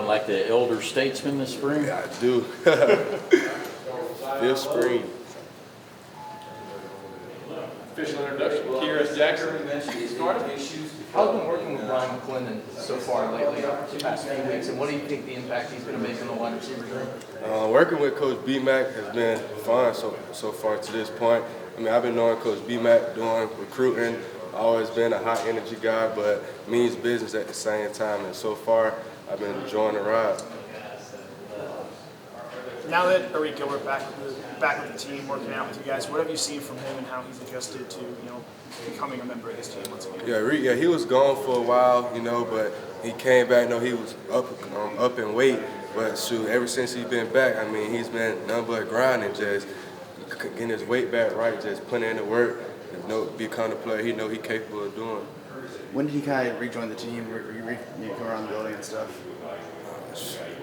like the elder statesman this spring? Yeah, I do. Fifth spring. Official introduction, Kearis Jackson. How's been working with Brian McClendon so far lately, the past few weeks, and what do you think the impact he's going to make on the wide receiver group? Working with Coach B-Mac has been fun so far to this point. I mean, I've been knowing Coach B-Mac doing recruiting, always been a high energy guy, but means business at the same time. And so far, I've been enjoying the ride. Now that Arik Gilbert back with the team, working out with you guys, what have you seen from him and how he's adjusted to becoming a member of this team once again? Yeah, he was gone for a while, but he came back. He was up in weight, but shoot, ever since he's been back, I mean, he's been nothing but grinding, just getting his weight back right, just putting in the work, become the player he know he's capable of doing. When did he kind of rejoin the team? You come around the building and stuff?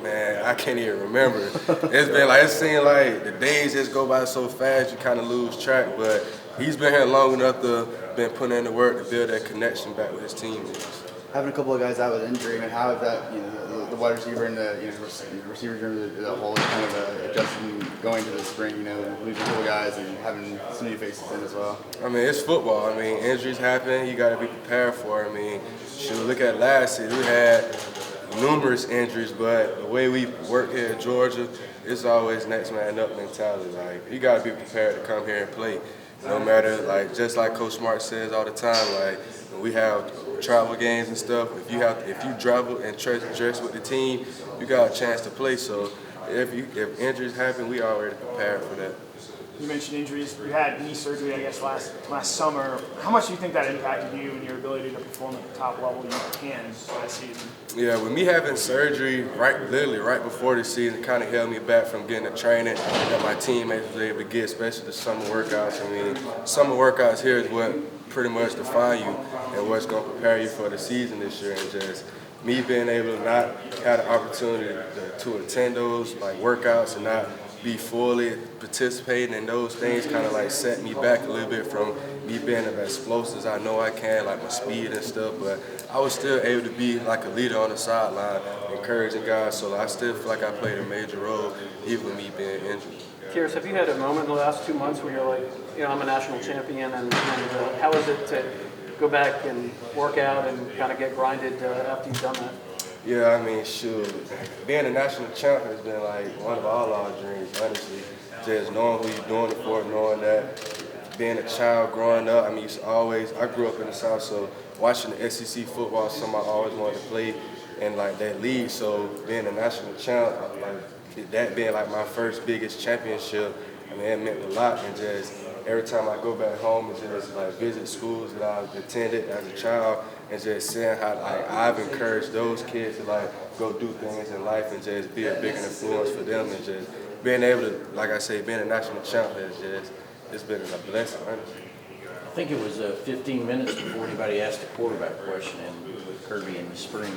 Man, I can't even remember. It seemed like the days just go by so fast, you kind of lose track. But he's been here long enough to been putting in the work to build that connection back with his teammates. Having a couple of guys out with injury, and how is that, the wide receiver and the receivers room, the whole kind of adjusting going to the spring, losing a couple guys and having some new faces in as well? I mean, it's football. I mean, injuries happen. You got to be prepared for it. I mean, look at last year. We had numerous injuries, but the way we work here in Georgia, it's always next man up mentality. Like, you got to be prepared to come here and play. No matter, just like Coach Smart says all the time, when we have travel games and stuff, if you travel and dress with the team, you got a chance to play. So if injuries happen, we already prepared for that. You mentioned injuries. You had knee surgery, I guess, last summer. How much do you think that impacted you and your ability to perform at the top level you can last season? Yeah, with me having surgery literally right before the season, kind of held me back from getting the training that my teammates was able to get, especially the summer workouts. I mean, summer workouts here is what pretty much define you and what's going to prepare you for the season this year. And just me being able to not have the opportunity to attend those workouts and not be fully participating in those things kind of set me back a little bit from me being as explosive as I know I can, my speed and stuff. But I was still able to be a leader on the sideline, encouraging guys. So I still feel like I played a major role, even with me being injured. Kearis, have you had a moment in the last 2 months where you're like, I'm a national champion, and how is it to go back and work out and kind of get grinded after you've done that? Yeah, I mean, shoot, being a national champ has been one of all our dreams, honestly. Just knowing who you're doing it for, knowing that being a child growing up, I mean, I grew up in the South, so watching the SEC football is something I always wanted to play in that league. So being a national champ, that being my first biggest championship, I mean, it meant a lot. And just every time I go back home and just visit schools that I've attended as a child, and just seeing how I've encouraged those kids to go do things in life and just be a bigger influence for them, and just being able to, like I say, being a national champ it's been a blessing, honestly. I think it was 15 minutes before anybody asked a quarterback question in Kirby in the spring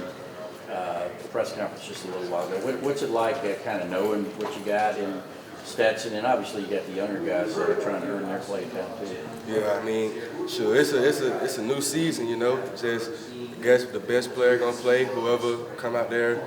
press conference just a little while ago. What's it like kind of knowing what you got in Stetson, and obviously you got the younger guys that are trying to earn their play time too? Yeah, I mean, sure, it's a new season, Just I guess the best player gonna play. Whoever come out there,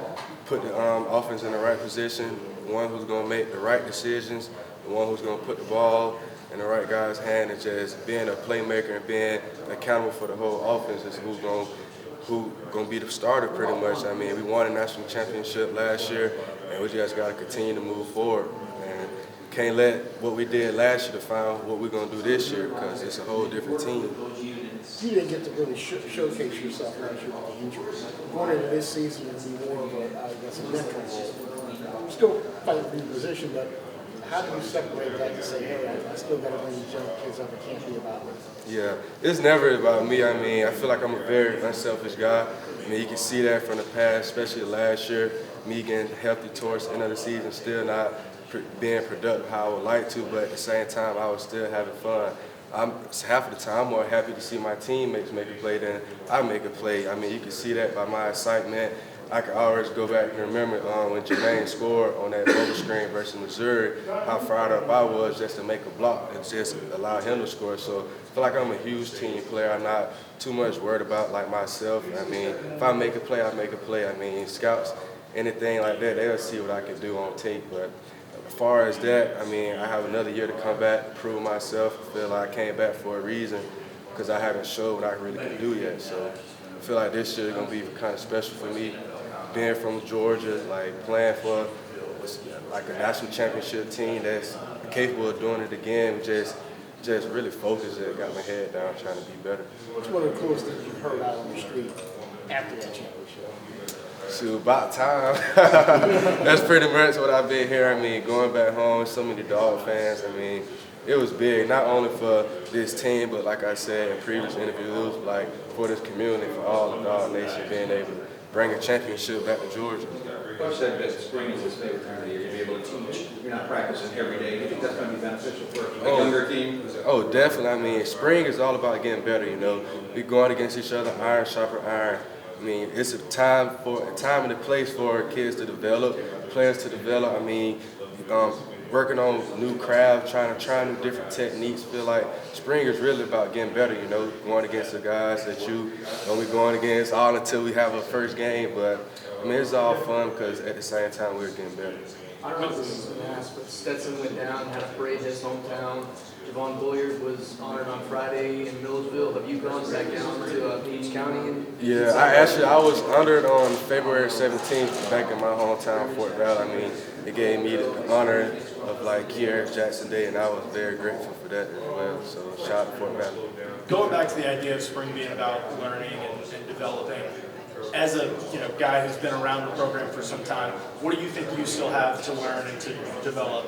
put the offense in the right position. The one who's gonna make the right decisions. The one who's gonna put the ball in the right guy's hand, and just being a playmaker and being accountable for the whole offense is who's gonna be the starter pretty much. I mean, we won a national championship last year, and we just gotta continue to move forward. And can't let what we did last year define what we're going to do this year, because it's a whole different team. You didn't get to really showcase yourself last year with the injuries. Going into this season and be more of a mentor role. Still fighting for your position, but how do you separate that to say, hey, I still got to bring these young kids up, it can't be about me? Yeah, it's never about me. I mean, I feel like I'm a very unselfish guy. I mean, you can see that from the past, especially last year, me getting healthy towards the end of the season, still not being productive how I would like to, but at the same time, I was still having fun. Half of the time, I'm more happy to see my teammates make a play than I make a play. I mean, you can see that by my excitement. I can always go back and remember when Jermaine scored on that bubble screen versus Missouri, how fired up I was just to make a block and just allow him to score. So I feel like I'm a huge team player. I'm not too much worried about myself. I mean, if I make a play, I make a play. I mean, scouts, anything like that, they'll see what I can do on tape. But as far as that, I mean, I have another year to come back, prove myself. I feel like I came back for a reason because I haven't showed what I really can do yet. So I feel like this year is going to be kind of special for me. Being from Georgia, like playing for like a national championship team that's capable of doing it again, just really focused and got my head down trying to be better. What's one of the coolest things you've heard out on the street after that championship? So about time. That's pretty much what I've been here. I mean, going back home, so many Dog fans. I mean, it was big, not only for this team, but like I said in previous interviews, it was like for this community, for all the Dog Nation, being able to bring a championship back to Georgia. Coach said that spring is his favorite time of the year. You'll be able to teach. You're not practicing every day. Do you think that's going to be beneficial for a younger team? Oh, definitely. I mean, spring is all about getting better, you know. We're going against each other, iron sharper iron. I mean, it's a time and a place for kids to develop, players to develop. I mean, working on new craft, trying new different techniques. Feel like spring is really about getting better, you know, going against the guys that you don't be going against all until we have a first game. But I mean, it's all fun because at the same time we're getting better. I don't know if this has been asked, but Stetson went down, had a parade in his hometown. Javon Bulliard was honored on Friday in Millersville. Have you gone back down to Page County? Yeah, I was honored on February 17th back in my hometown, Fort Valley. I mean, it gave me the honor of like Kearis Jackson Day, and I was very grateful for that as well. So shout out to Fort Valley. Going back to the idea of spring being about learning and developing, as a guy who's been around the program for some time, what do you think you still have to learn and to develop?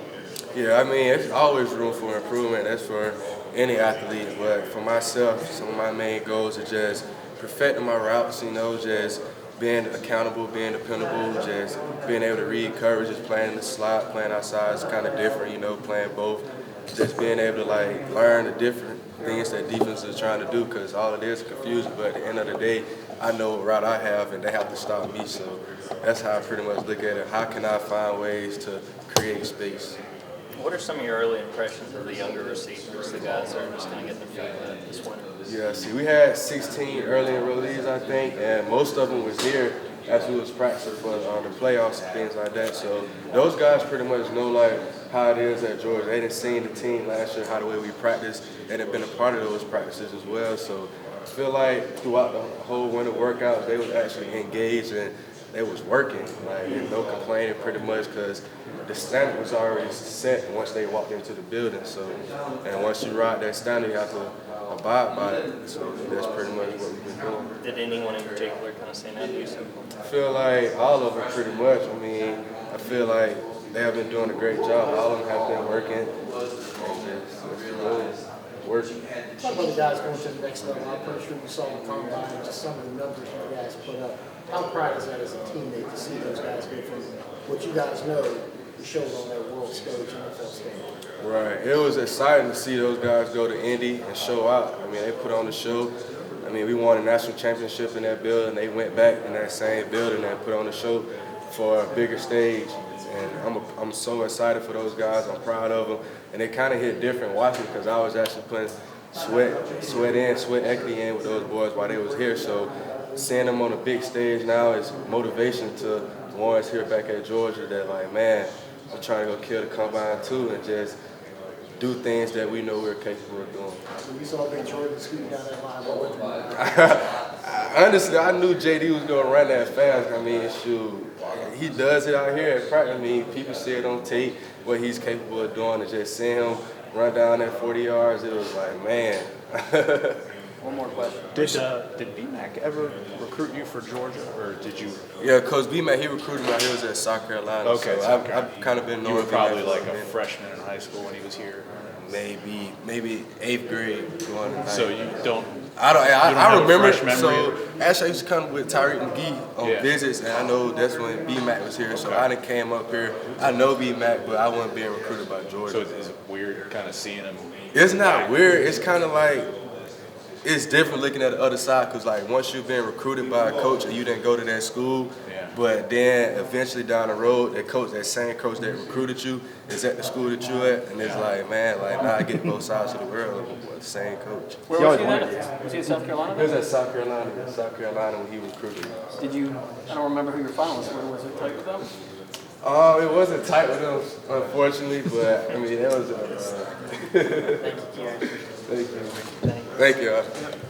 Yeah, I mean, it's always room for improvement. That's for any athlete. But for myself, some of my main goals are just perfecting my routes, you know, just being accountable, being dependable, just being able to read coverages, playing in the slot, playing outside is kind of different, you know, playing both. Just being able to, like, learn the different things that defense is trying to do because all it is confusion. But at the end of the day, I know what route I have, and they have to stop me. So that's how I pretty much look at it. How can I find ways to create space? What are some of your early impressions of the younger receivers, the guys that are just going to get their feet this winter? Yeah, see, we had 16 early enrollees, I think, and most of them was here as we was practicing for the playoffs and things like that. So those guys pretty much know like how it is at Georgia. They didn't seen the team last year, how the way we practiced. They had been a part of those practices as well. So I feel like throughout the whole winter workouts, they was actually engaged and they was working. Like, and no complaining pretty much because the standard was already set once they walked into the building. So, and once you ride that standard, you have to abide by it. So that's pretty much what we've been doing. Did anyone in particular kind of stand out to you? I feel like all of them pretty much. I mean, I feel like they have been doing a great job. All of them have been working. Working. Talk about the guys going to the next level. I'm pretty sure you saw the combine and just some of the numbers you guys put up. How proud is that as a teammate to see those guys go from what you guys know to show on that world stage, NFL stage? Right. It was exciting to see those guys go to Indy and show out. I mean, they put on the show. I mean, we won a national championship in that building. They went back in that same building and put on the show for a bigger stage. And I'm so excited for those guys. I'm proud of them. And it kind of hit different watching because I was actually putting sweat equity in with those boys while they was here. So seeing them on a big stage now is motivation to the ones here back at Georgia that like, man, I'm trying to go kill the combine too and just do things that we know we're capable of doing. When you saw Big Jordan scooting down that line, what was Honestly, I knew JD was going to run that fast. I mean, shoot, he does it out here at practice. I mean, people see it on tape what he's capable of doing, and just seeing him run down that 40 yards, it was like, man. One more question. Did BMAC ever recruit you for Georgia, or did you? Yeah, Coach BMAC, he recruited me while he was at South Carolina. Okay, so I've kind of been knowing. You were probably BMAC like a freshman in high school when he was here. Maybe 8th grade going to 9th. So you don't. I remember. Fresh So actually, I used to come with Tyreek McGee on visits, and I know that's when BMAC was here. So I done came up here. I know BMAC, but I wasn't being recruited by Georgia. So it's weird kind of seeing him. It's not weird. It's kind of like it's different looking at the other side because like once you've been recruited by a coach and you didn't go to that school, But then eventually down the road, that same coach that recruited you is at the school that you at, and it's like, man, like now I get both sides of the world with the same coach. Where was he then? Was he in South Carolina? He was at South Carolina when he recruited me. Did you, I don't remember who your finalists were, was it tight with them? It wasn't tight with them, unfortunately, but I mean, that was Thank you, Kearis. Thank you. Thank you.